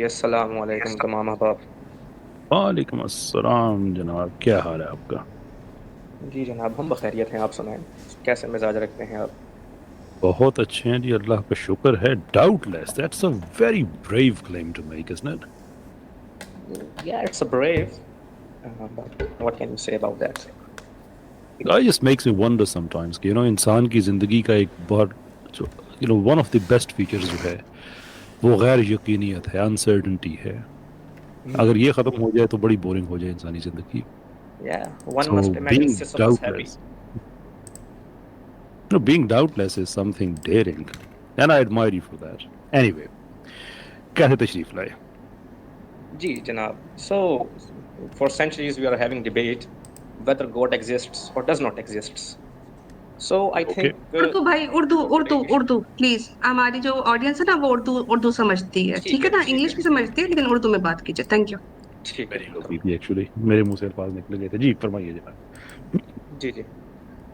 जी, अस्सलाम वालेकुम तमाम अहबाब। वालेकुम अस्सलाम जनाब, क्या हाल है आपका? जी जनाब, हम बखैरियत हैं, आप सुनाएं। कैसे मिजाज रखते हैं आप? बहुत अच्छे हैं जी, अल्लाह का शुक्र है। Doubtless, that's a very brave claim to make, isn't या it's a brave, but what can you say about that? It? I just makes me wonder sometimes कि इंसान की जिंदगी का एक बहुत one of the best features जो है वो गैर यकीनियत है, अनसर्टेनिटी है। अगर ये खत्म हो जाए तो बड़ी बोरिंग हो जाए इंसानी जिंदगी। या one so must imagine being Sisyphus heavy. Doubtless, being doubtless is something daring, and I admire you for that. Anyway, कैसे तशरीफ लाए? जी जनाब, so for centuries we are having debate whether God exists or does not exists. So I okay, think Urdu भाई, Urdu today Urdu we should. Urdu please. हमारी जो audience है ना वो उर्दू उर्दू समझती है, ठीक ठीक है, है ना? ठीक इंग्लिश है, भी समझती है लेकिन उर्दू में बात कीजिए, थैंक यू। ठीक है। वेरी लवली भी एक्चुअली मेरे मुंह से अल्फाज निकल गए थे जी, फरमाइए जनाब। जी जी।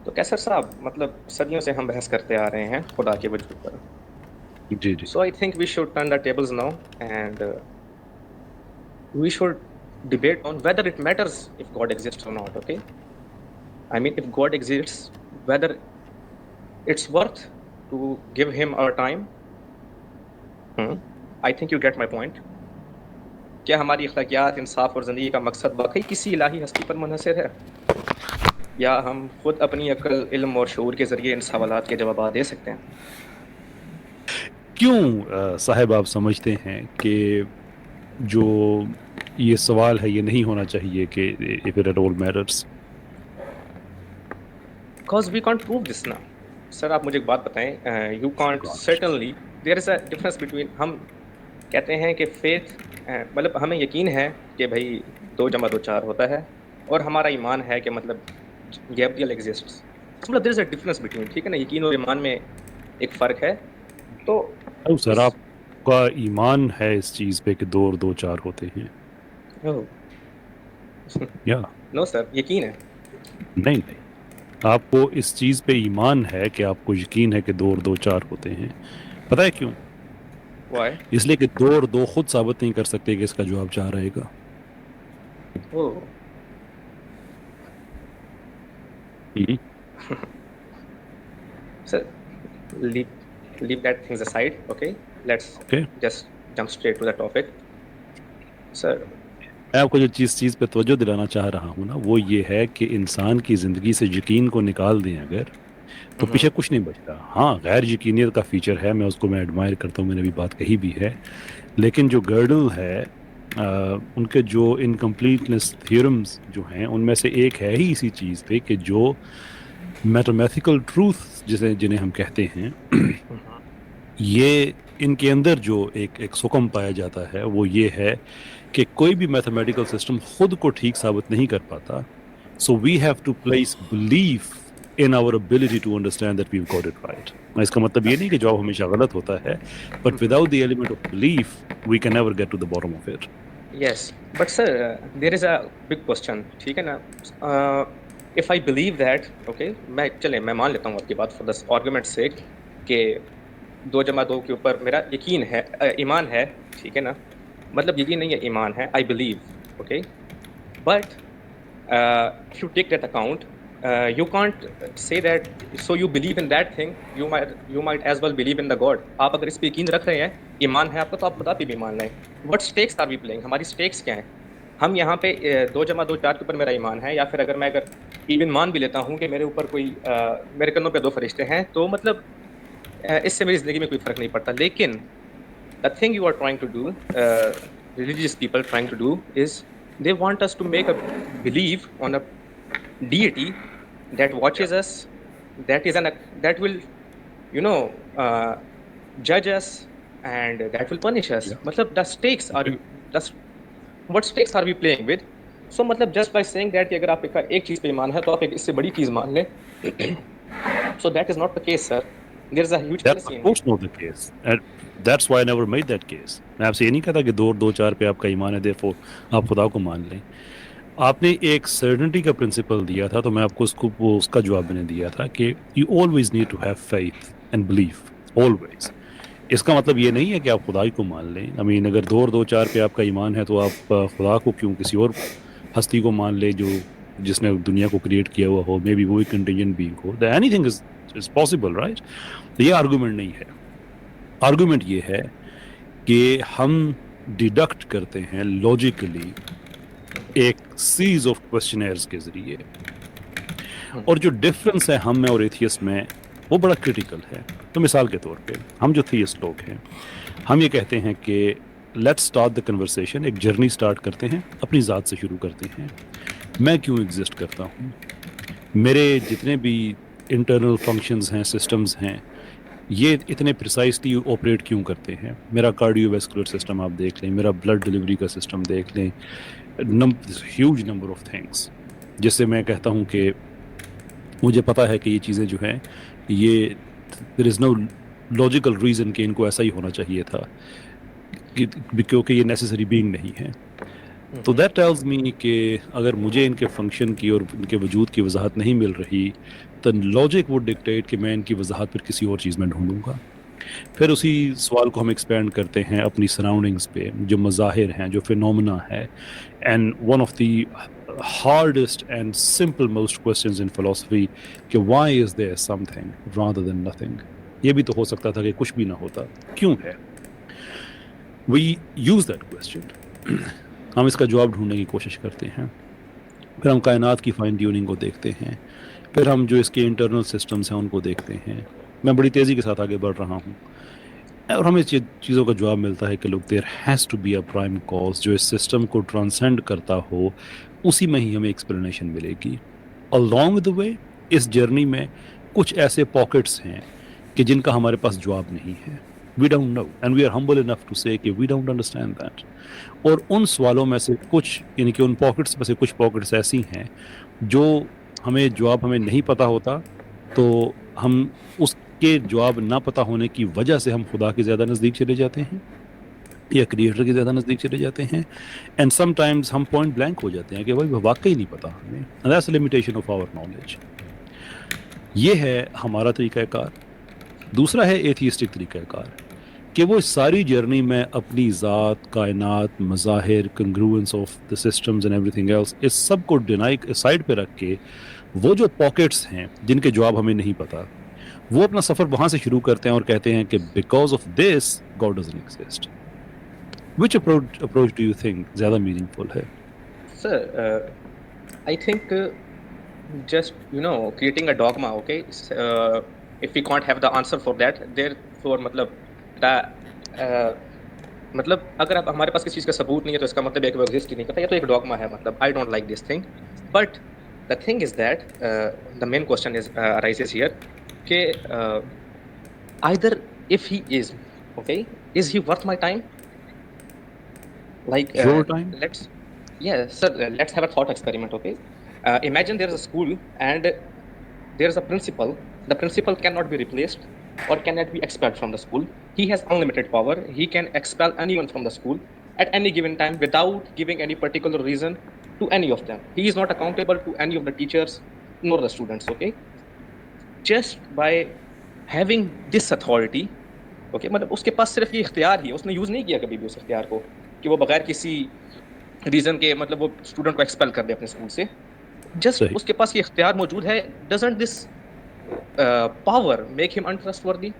तो कैसर साहब, मतलब सदियों से हम बहस करते आ रहे हैं खुदा के वजूद पर। जी जी। So I think we should turn the tables now, and we should debate on whether it matters if God exists or not. Okay, I mean, if God exists, whether it's worth to give him our time. Hmm. I think you get my point. क्या हमारी अखलाकियात, इंसाफ और ज़िंदगी का मकसद वाकई किसी इलाही हस्ती पर मुनहसर है, या हम खुद अपनी अक्ल, इल्म और शऊर के ज़रिए इन सवालात के जवाब दे सकते हैं? क्यों साहब आप समझते हैं कि जो ये सवाल है ये नहीं होना चाहिए कि if it at all matters? Because we can't prove this ना। सर आप मुझे एक बात बताएं, you can't certainly, there is a difference between, हम कहते हैं कि फेथ, मतलब हमें यकीन है कि भाई दो जमा दो चार होता है, और हमारा ईमान है कि मतलब गैब्रियल एग्जिस्ट्स। मतलब there is a difference between, ठीक है ना, यकीन और ईमान में एक फ़र्क है। तो तो सर इस आपका ईमान है इस चीज पे कि दो और दो चार होते हैं? या नो सर, यकीन है। नहीं नहीं, आपको इस चीज पे ईमान है कि आपको यकीन है कि दो और दो चार होते हैं। पता है क्यों? वाई? इसलिए कि दो और दो खुद साबित नहीं कर सकते कि इसका जवाब चार रहेगा। Oh hmm, sir, leave that things aside, okay? Let's okay. just jump straight to the topic. Sir, मैं आपको जो चीज पे तवज्जो दिलाना चाह रहा हूँ ना, वो ये है कि इंसान की जिंदगी से यकीन को निकाल दें अगर, तो पीछे कुछ नहीं बचता। हाँ, गैर यकीनियत का फीचर है, मैं उसको मैं एडमायर करता हूँ, मैंने भी बात कही भी है। लेकिन जो गर्डल है, उनके जो इनकम्प्लीटनेस थ्योरम्स जो हैं उनमें से एक है ही इसी चीज़ पे कि जो मैथमेटिकल ट्रूथ जिसे जिन्हें हम कहते हैं, ये इनके अंदर जो एक एक सुकम पाया जाता है वो ये है कि कोई भी मैथमेटिकल सिस्टम खुद को ठीक साबित नहीं कर पाता। So we have to place belief in our ability to understand that we got it right. इसका मतलब ये नहीं कि जवाब हमेशा गलत होता है, but without the element of belief we can never get to the bottom of it. yes, but sir, there is a big question, ठीक है ना? If I believe that, okay, मैं मान लेता हूँ आपकी बात for the argument sake कि दो जमा दो के ऊपर मेरा यकीन है, ईमान है, ठीक है ना? मतलब यकीन नहीं है, ईमान है, I believe, okay, but if you take that account, you can't say that. So you believe in that thing, you might as well believe in the God. आप अगर इस पे यकीन रख रहे हैं, ईमान है आपका, तो आप खुदा पे भी मान लें। What stakes are we playing? हमारी stakes क्या हैं? हम यहाँ पे दो जमा दो चार के ऊपर मेरा ईमान है, या फिर अगर इवन मान भी लेता हूँ कि मेरे ऊपर कोई मेरे कंधों पे दो फरिश्ते हैं, तो मतलब इससे मेरी जिंदगी में कोई फर्क नहीं पड़ता। लेकिन the thing you are trying to do, religious people trying to do, is they want us to make a believe on a deity that watches us, that is that will, you know, judge us, and that will punish us. मतलब the stakes are, the what stakes are we playing with? So मतलब just by saying that कि अगर आप एक चीज पे ईमान है तो आप एक इससे बड़ी चीज मान लें, so that is not the case, sir. There is a huge That's fallacy of in course here. not the case. And that's why I never made that case. मैं आपसे ये नहीं कहता कि दो और दो चार पे आपका ईमान है, therefore आप खुदा को मान लें। आपने एक सर्टेनिटी का प्रिंसिपल दिया था, तो मैं आपको उसका जवाब मैंने दिया था कि you always need to have faith and belief, always. इसका मतलब ये नहीं है कि आप खुदा ही को मान लें। आई मीन अगर 2 और 2 4 पे आपका ईमान है तो आप खुदा को क्यों किसी और हस्ती को मान ले जो जिसने दुनिया को क्रिएट किया हुआ हो, मे बी वो एक कंटिजेंट बीइंग हो, एनीथिंग इज पॉसिबल, राइट? तो ये आर्गुमेंट नहीं है। आर्गुमेंट ये है कि हम डिडक्ट करते हैं लॉजिकली एक सीरीज ऑफ क्वेश्चनर्स के जरिए, और जो डिफरेंस है हम में और एथियस्ट में वो बड़ा क्रिटिकल है। तो मिसाल के तौर पे हम जो थीइस्ट लोग हैं, हम ये कहते हैं कि लेट्स स्टार्ट द कन्वर्सेशन, एक जर्नी स्टार्ट करते हैं, अपनी ज़ात से शुरू करते हैं। मैं क्यों एग्जिस्ट करता हूँ, मेरे जितने भी इंटरनल फंक्शंस हैं, सिस्टम्स हैं, ये इतने प्रिसाइसली ऑपरेट क्यों करते हैं। मेरा कार्डियोवैस्कुलर सिस्टम आप देख लें, मेरा ब्लड डिलीवरी का सिस्टम देख लें, ह्यूज नंबर ऑफ थिंग्स, जिससे मैं कहता हूँ कि मुझे पता है कि ये चीज़ें जो हैं ये there is no logical reason कि इनको ऐसा ही होना चाहिए था, क्योंकि ये नेसेसरी बीइंग नहीं है। तो दैट टेल्स मी कि अगर मुझे इनके फंक्शन की और इनके वजूद की वजाहत नहीं मिल रही, तो लॉजिक वुड डिक्टेट कि मैं इनकी वजाहत फिर किसी और चीज़ में ढूंढूंगा। फिर उसी सवाल को हम एक्सपेंड करते हैं अपनी सराउंडिंग्स पे, जो मज़ाहिर हैं, जो फिनोमेना है। And one of the hardest and simple most questions in philosophy कि why is there something rather than nothing. ये भी तो हो सकता था कि कुछ भी ना होता, क्यों है? वी यूज दैट क्वेश्चन, हम इसका जवाब ढूंढने की कोशिश करते हैं। फिर हम कायनात की फाइन ट्यूनिंग को देखते हैं, फिर हम जो इसके इंटरनल सिस्टम्स हैं उनको देखते हैं। मैं बड़ी तेज़ी के साथ आगे बढ़ रहा हूँ और हमें चीज़ों का जवाब मिलता है कि लोग there has to be a prime cause जो इस सिस्टम को ट्रांसेंड करता हो, उसी में ही हमें एक्सप्लेनेशन मिलेगी। अलोंग द वे इस जर्नी में कुछ ऐसे पॉकेट्स हैं कि जिनका हमारे पास जवाब नहीं है। We don't know and we are humble enough to say कि वी डोंट अंडरस्टैंड दैट। और उन सवालों में से कुछ, यानी कि उन पॉकेट्स में से कुछ पॉकेट्स ऐसी हैं जो हमें जवाब हमें नहीं पता होता, तो हम उसके जवाब ना पता होने की वजह से हम खुदा के ज़्यादा नज़दीक चले जाते हैं या क्रिएटर के ज़्यादा नज़दीक चले जाते हैं। एंड समटाइम्स हम पॉइंट ब्लैंक हो जाते हैं कि भाई वाकई नहीं पता हमें। And that's the limitation of our knowledge. ये है हमारा तरीक़ाकार। दूसरा है एथियस्टिक तरीक़ाकार कि वो सारी जर्नी में अपनी ज़ात, कायनात, मज़ाहिर, congruence of the systems and everything else, इस सब को डिनाई साइड पे रख के वो जो पॉकेट्स हैं जिनके जवाब हमें नहीं पता, वो अपना सफ़र वहाँ से शुरू करते हैं और कहते हैं कि because of this God doesn't exist. Which approach do you think ज़्यादा मीनिंगफुल है? Sir, I think just creating a dogma, okay? If we can't have the answer for that, therefore मतलब मतलब अगर आप हमारे पास किसी चीज़ का सबूत नहीं है तो इसका मतलब है कि वो एग्जिस्ट ही नहीं करता, या तो एक डॉगमा है। मतलब I don't like this thing, but the thing is that the main question is arises here कि either if he is okay, is he worth my time? Like Your time? let's have a thought experiment, okay? Imagine there is a school and there is a principal. The principal cannot be replaced or cannot be expelled from the school. He has unlimited power. He can expel anyone from the school at any given time without giving any particular reason to any of them. He is not accountable to any of the teachers nor the students, okay? Just by having this authority, okay, मतलब उसके पास सिर्फ ये इख्तियार ही है, उसने use नहीं किया कभी भी उस इख्तियार को कि वो बगैर किसी रीज़न के मतलब वो स्टूडेंट को एक्सपेल कर दे अपने स्कूल से। जस्ट उसके पास ये इख्तियार मौजूद है। Doesn't this power make him untrustworthy?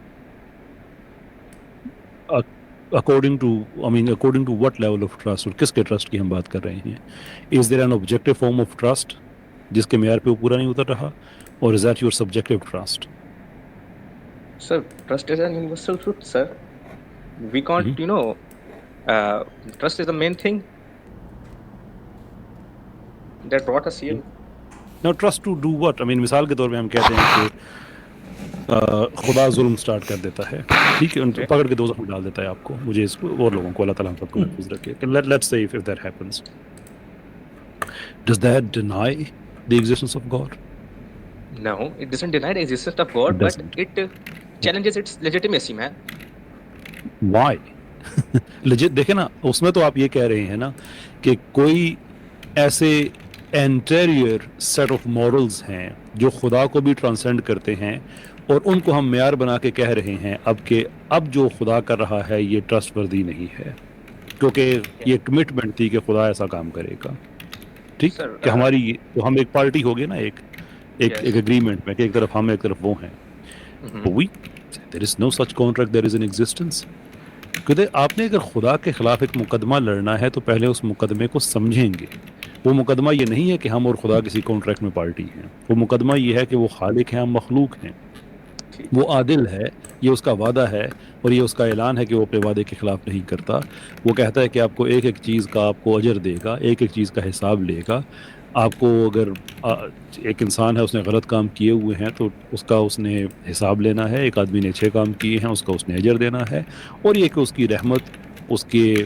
According to what level of trust, और किसके ट्रस्ट की हम बात कर रहे हैं? Is there an objective form of trust जिसके मेयार पे वो पूरा नहीं उतर रहा, or is that your subjective trust? Sir, trust is an universal truth, sir. We can't, trust is the main thing that brought us here. Now trust to do what? I mean, मिसाल के तौर पे हम कहते हैं कि खुदा जुल्म स्टार्ट कर देता है, ठीक है, उनको पकड़ के दोज़ख में डाल देता है आपको, मुझे इसको और लोगों को, अल्लाह ताला हम सबको महफूज रखे। Let's say if that happens, does that deny the existence of God? No, it doesn't deny the existence of God, but it challenges its legitimacy, man. Why? Legit देखे ना, उसमें तो आप ये कह रहे हैं ना कि कोई ऐसे एंटेरियर सेट ऑफ मॉरल्स हैं जो खुदा को भी ट्रांसेंड करते हैं और उनको हम मेयार बना के कह रहे हैं अब कि अब जो खुदा कर रहा है ये ट्रस्टवर्दी नहीं है, क्योंकि ये कमिटमेंट थी कि खुदा ऐसा काम करेगा। ठीक, सर कि हमारी तो हम एक पार्टी हो गए ना, एक एक यस एक एग्रीमेंट में कि एक तरफ हम एक तरफ वो हैं। We there is no such contract, there is an existence. कहते आपने अगर खुदा के खिलाफ एक मुकदमा लड़ना है तो पहले उस मुकदमे को समझेंगे। वो मुकदमा ये नहीं है कि हम और खुदा किसी कॉन्ट्रैक्ट में पार्टी हैं, वो मुकदमा ये है कि वो खालिक हैं, हम मखलूक हैं। ठीक वो आदिल है, ये उसका वादा है और ये उसका ऐलान है कि वो अपने वादे के खिलाफ नहीं करता। वो कहता है कि आपको एक एक चीज़ का आपको अजर देगा, एक एक चीज़ का हिसाब लेगा। आपको अगर एक इंसान है उसने गलत काम किए हुए हैं तो उसका उसने हिसाब लेना है, एक आदमी ने अच्छे काम किए हैं उसका उसने अजर देना है। और ये कि उसकी रहमत उसके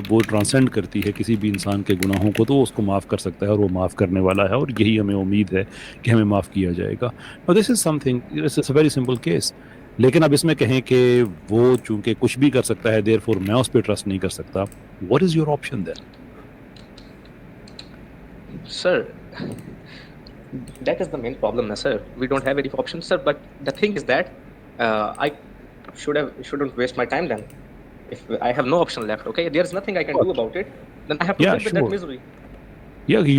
वो ट्रांसेंड करती है किसी भी इंसान के गुनाहों को, तो वो उसको माफ़ कर सकता है और वो माफ़ करने वाला है, और यही हमें उम्मीद है कि हमें माफ़ किया जाएगा। और this is something, this is a very simple case. लेकिन अब इसमें कहें कि वो चूंकि कुछ भी कर सकता है देयरफॉर मैं उस पर ट्रस्ट नहीं कर सकता, what is your option then? Sir, that is the main problem, na, sir. We don't have any options, sir. But the thing is that I shouldn't waste my time then. If I have no option left, okay, there's nothing I can do What? about it. Then I have to Yeah, live with that sure. misery. Yeah,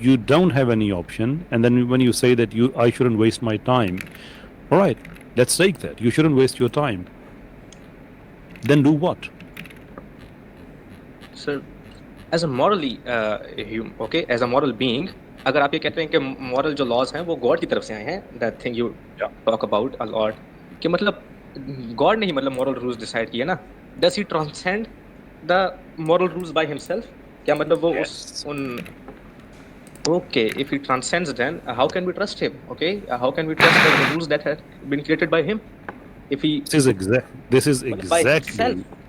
you don't have any option, and then when you say that I shouldn't waste my time, all right, let's take that. You shouldn't waste your time. Then do what? Sir, as a morally okay, as a moral being, अगर आप ये कहते हैं कि moral जो laws हैं वो God की तरफ से आए हैं, that thing you Yeah. talk about a lot, कि मतलब God ने ही मतलब moral rules decide किए ना, does he transcend the moral rules by himself? क्या मतलब वो Yes. उस उन okay, if he transcends then how can we trust him? Okay, how can we trust the rules that have been created by him? If he This is मतलब by himself. exactly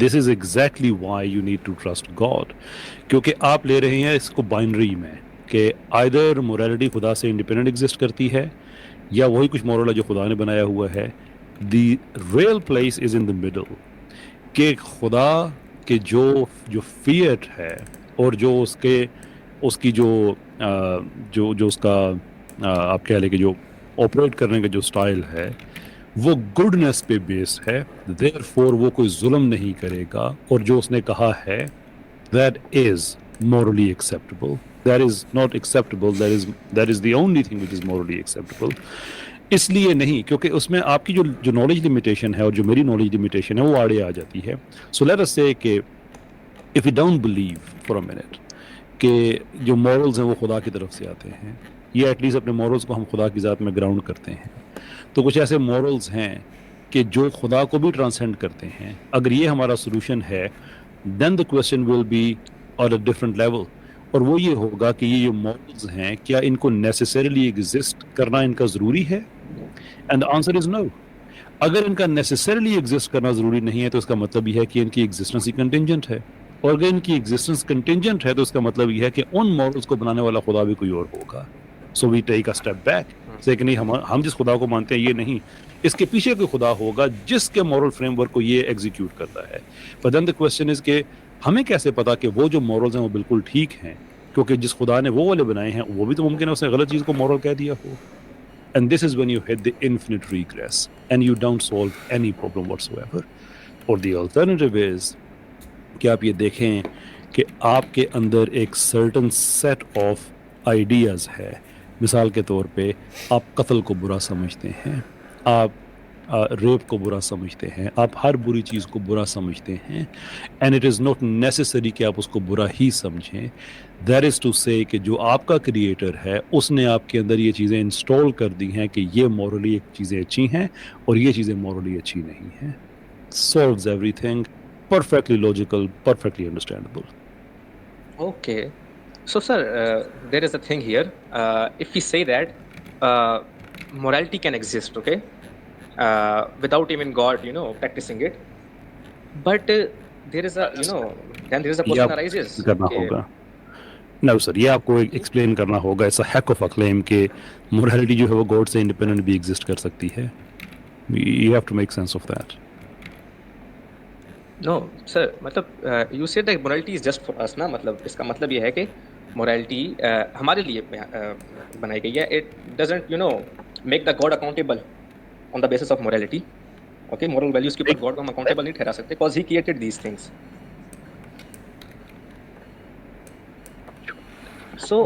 this is exactly why you need to trust God. क्योंकि आप ले रहे हैं इसको binary में कि either morality खुदा से इंडिपेंडेंट एग्जिस्ट करती है या वही कुछ मॉरल है जो खुदा ने बनाया हुआ है। The real place is in the middle, कि खुदा के जो जो फियट है और जो उसके उसकी जो जो जो उसका आप कह लें कि जो ऑपरेट करने का जो स्टाइल है वो गुडनेस पे बेस्ड है। देयरफॉर वो कोई जुल्म नहीं करेगा, और जो उसने कहा है that is morally acceptable, that is not acceptable, that is the only thing which is morally acceptable। इसलिए नहीं, क्योंकि उसमें आपकी जो जो नॉलेज लिमिटेशन है और जो मेरी नॉलेज लिमिटेशन है वो आड़े आ जाती है। सो लेट अस से कि if you don't believe for a minute कि जो मॉरल्स हैं वो खुदा की तरफ से आते हैं, या एटलीस्ट अपने मॉरल्स को हम खुदा की ज़ात में ग्राउंड करते हैं, तो कुछ ऐसे मॉरल्स हैं कि जो खुदा को भी ट्रांसेंड करते हैं। अगर ये हमारा सोल्यूशन है then the question will be on a different level, और वो ये होगा कि ये जो मॉरल्स हैं क्या इनको नेसेसरीली एग्जिस्ट करना इनका ज़रूरी है? And the answer is no. अगर इनका नेसेसरीली एग्जिस्ट करना ज़रूरी नहीं है तो इसका मतलब ये है कि इनकी एग्जिस्टेंस ही कंटिंजेंट है, और अगर इनकी एग्जिस्टेंस कंटिंजेंट है तो इसका मतलब ये है कि उन मॉरल्स को बनाने वाला खुदा भी कोई और होगा। So we take a step back, say कि नहीं, हम जिस खुदा को मानते हैं ये नहीं, इसके पीछे कोई खुदा होगा जिसके मॉरल फ्रेमवर्क को ये एग्जीक्यूट करता है। But then the question is कि हमें कैसे पता कि वो जो मॉरल्स हैं वो बिल्कुल ठीक हैं, क्योंकि जिस खुदा ने वो वाले बनाए हैं वो भी तो मुमकिन है उसने गलत चीज़ को मॉरल कह दिया हो। And this is when you hit the infinite regress and you don't solve any problem whatsoever. और द अल्टरनेटिव इज कि आप ये देखें कि आपके अंदर एक सर्टन सेट ऑफ आइडियाज़ है। मिसाल के तौर पे आप कत्ल को बुरा समझते हैं, आप रेप को बुरा समझते हैं, आप हर बुरी चीज़ को बुरा समझते हैं, and it is not necessary कि आप उसको बुरा ही समझें। दैट इज़ टू से कि जो आपका क्रिएटर है उसने आपके अंदर ये चीज़ें इंस्टॉल कर दी हैं कि ये मॉरली चीज़ें अच्छी हैं और ये चीज़ें मॉरली अच्छी नहीं हैं। Solves everything, perfectly logical, perfectly understandable. Okay. So, sir, there is a thing here. If we say that morality can exist, okay, without even God, practicing it, but there is a, then there is a ये question आप arises. करना होगा। No sir, ये आपको explain करना होगा। It's a hack of a claim कि morality जो है वो गॉड से इंडिपेंडेंट भी एग्जिस्ट कर सकती है। You have to make sense of that. No, sir, मतलब you said that morality is just for us ना, मतलब इसका मतलब ये है कि morality हमारे लिए बनाई गई है। It doesn't, make the God accountable on the basis of morality. Okay, moral values के ऊपर God को हम accountable नहीं ठहरा सकते because he created these things. So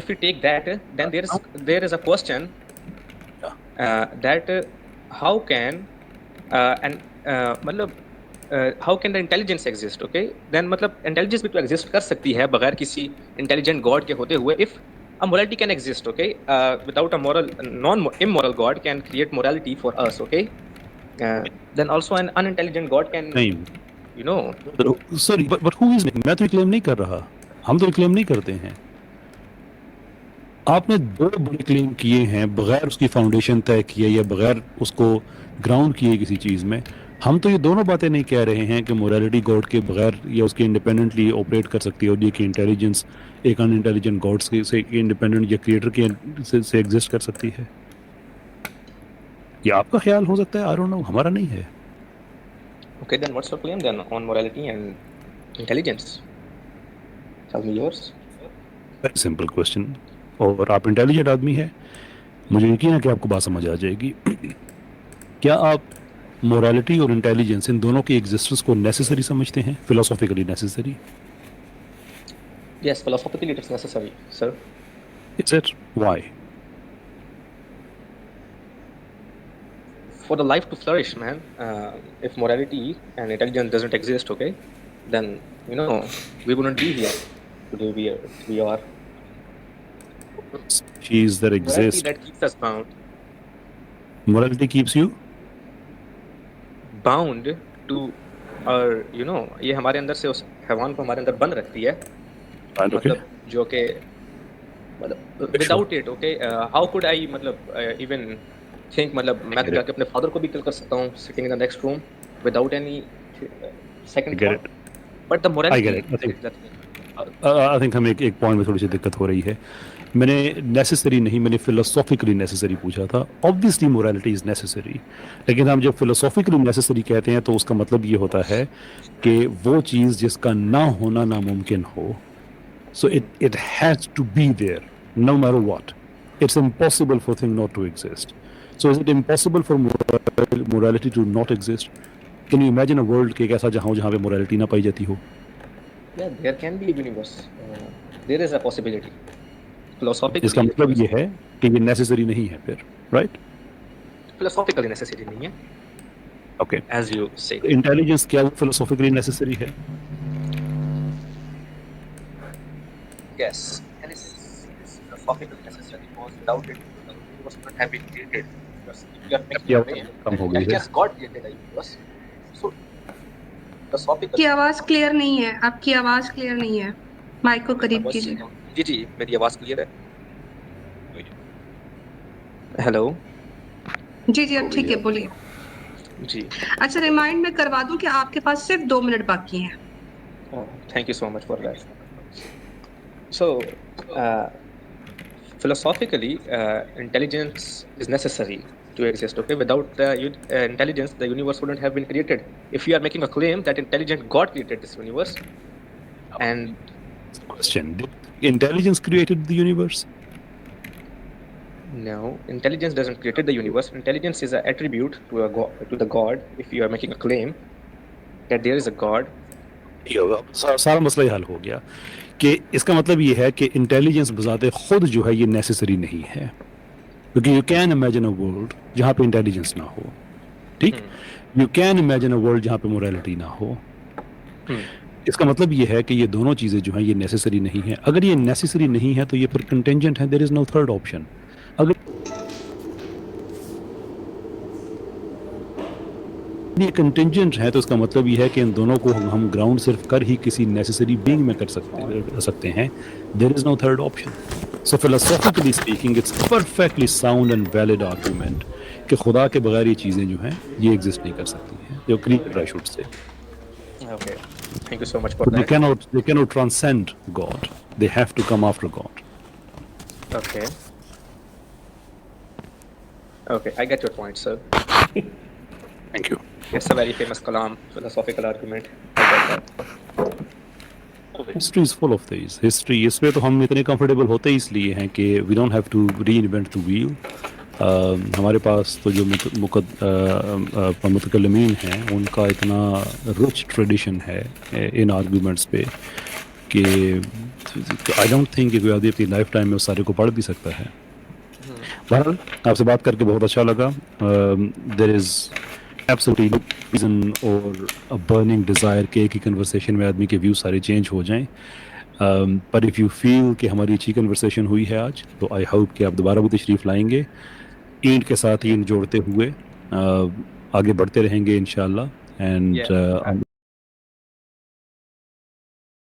if we take that, then there is a question that how can मतलब how can the intelligence exist? Okay, then मतलब intelligence भी तो exist कर सकती है बगैर किसी intelligent God के होते हुए. If a morality can exist, okay, without a immoral God can create morality for us, okay, then also an unintelligent God can, you know. Sorry, but who is? मैं तो क्लेम नहीं कर रहा, हम तो क्लेम नहीं करते हैं. आपने दो बड़े क्लेम किए हैं बगैर उसकी फाउंडेशन तय किए या बगैर उसको ग्राउंड किए किसी चीज़ में. हम तो ये दोनों बातें नहीं कह रहे हैं कि मोरालिटी गॉड के बगैर या उसके इंडिपेंडेंटली ऑपरेट कर सकती है और ये कि इंटेलिजेंस एक अनइंटेलिजेंट गॉड से इंडिपेंडेंट या क्रिएटर के से एग्जिस्ट कर सकती है. ये आपका ख्याल हो सकता है, आई डोंट नो, हमारा नहीं है. Okay, then what's your claim then on morality and intelligence? Tell me yours. Very simple question. और आप इंटेलिजेंट आदमी है, मुझे यकीन है कि आपको बात समझ आ जाएगी. क्या आप मोरालिटी और इंटेलिजेंस इन दोनों की एग्जिस्टेंस को नेसेसरी समझते हैं, philosophically necessary? Yes, philosophically it is necessary, sir. Is it? Why? For the life to flourish, man. If morality and intelligence doesn't exist, okay, then you know we wouldn't be here today. We are. Species that Morality exist. that keeps us bound. Morality keeps you Bound to our, you know, ये हमारे अंदर से उस हैवान को हमारे अंदर बंद रखती है. bound, okay? मतलब जो कि मतलब without it, okay, how could I मतलब even think मतलब मैं तो जाके अपने फादर को भी किल कर सकता हूँ sitting in the next room without any second I get thought. But the morality. I get it. I think हमें एक पॉइंट में थोड़ी सी दिक्कत हो रही है. मैंने नेसेसरी नहीं, मैंने फिलोसॉफिकली नेसेसरी पूछा था. ऑब्वियसली मोरालिटी इज नेसेसरी, लेकिन हम जब फिलोसॉफिकली नेसेसरी कहते हैं तो उसका मतलब ये होता है कि वो चीज़ जिसका ना होना नामुमकिन हो. So it has to be there no matter what. It's impossible for thing not to exist. So is it impossible for morality to not exist? Can you imagine a world के एक ऐसा जहाँ पे मोरालिटी ना पाई जाती हो? Yeah, there can be a universe. There is a possibility. Philosophically. इसका मतलब ये है कि ये नेसेसरी नहीं है फिर, राइट? Philosophically necessary नहीं है. Okay. As you say. Intelligence क्या फिलोसॉफिकली नेसेसरी है? Yes. And it's philosophically necessary because without it, the universe wouldn't have been created. You are making Yeah, a claim. कम हो गई And है. just God created the universe. So philosophically. की आवाज clear नहीं है, आपकी आवाज क्लियर नहीं है. माइक को करीब कीजिए. जी मेरी आवाज क्लियर है. हेलो. जी अब ठीक है, बोलिए. जी. अच्छा, रिमाइंड मैं करवा दूं कि आपके पास सिर्फ 2 मिनट बाकी हैं. Thank you so much for that. So, philosophically, intelligence is necessary to exist. Okay, without intelligence, the universe wouldn't have been created. If you are making a claim that intelligent God created this universe, and Question: Did intelligence created the universe? no, intelligence doesn't create the universe. Intelligence is an attribute to the God. If you are making a claim that there is a God. सारा मसला ही हल हो गया कि इसका मतलब ये है कि इंटेलिजेंस बजाते खुद जो है ये नेसेसरी नहीं है, क्योंकि you can imagine a world जहाँ पे इंटेलिजेंस ना हो. ठीक, you can imagine a world जहाँ पे मोरालिटी ना हो. इसका मतलब ये है कि ये दोनों चीज़ें जो हैं ये नेसेसरी नहीं है. अगर ये नेसेसरी नहीं है तो ये फिर कंटेंजेंट है. There is no third option. अगर ये कंटेंजेंट है तो इसका मतलब ये है कि इन दोनों को हम ग्राउंड सिर्फ कर ही किसी नेसेसरी बीइंग में कर सकते हैं. There is no third option. So philosophically speaking it's perfectly sound and valid argument कि खुदा के बगैर ये चीज़ें जो हैं ये एग्जिस्ट नहीं कर सकती हैं. जो creator I should say. Okay, thank you so much for They that. cannot transcend God. They have to come after God. Okay. Okay, I get your point, sir. Thank you. It's a very famous kalam, philosophical argument. I get that. History is full of these. History, इसमें तो हम इतने comfortable होते ही इसलिए हैं कि we don't have to reinvent the wheel. हमारे पास तो जो मुतकल्लिमीन हैं उनका इतना रिच ट्रेडिशन है इन आर्गूमेंट्स पे कि आई डोंट थिंक कि कोई आदमी अपनी लाइफ टाइम में उस सारे को पढ़ भी सकता है। बहरहाल आपसे बात करके बहुत अच्छा लगा। There is absolutely no reason or a burning desire कि एक ही कन्वर्सेशन में आदमी के व्यूज़ सारे चेंज हो जाएं। पर इफ़ यू फील कि हमारी अच्छी कन्वर्सेशन हुई है आज, तो आई होप कि आप दोबारा वो तशरीफ़ लाएंगे। ईंट के साथ ईंट जोड़ते हुए आगे बढ़ते रहेंगे इंशाल्लाह। एंड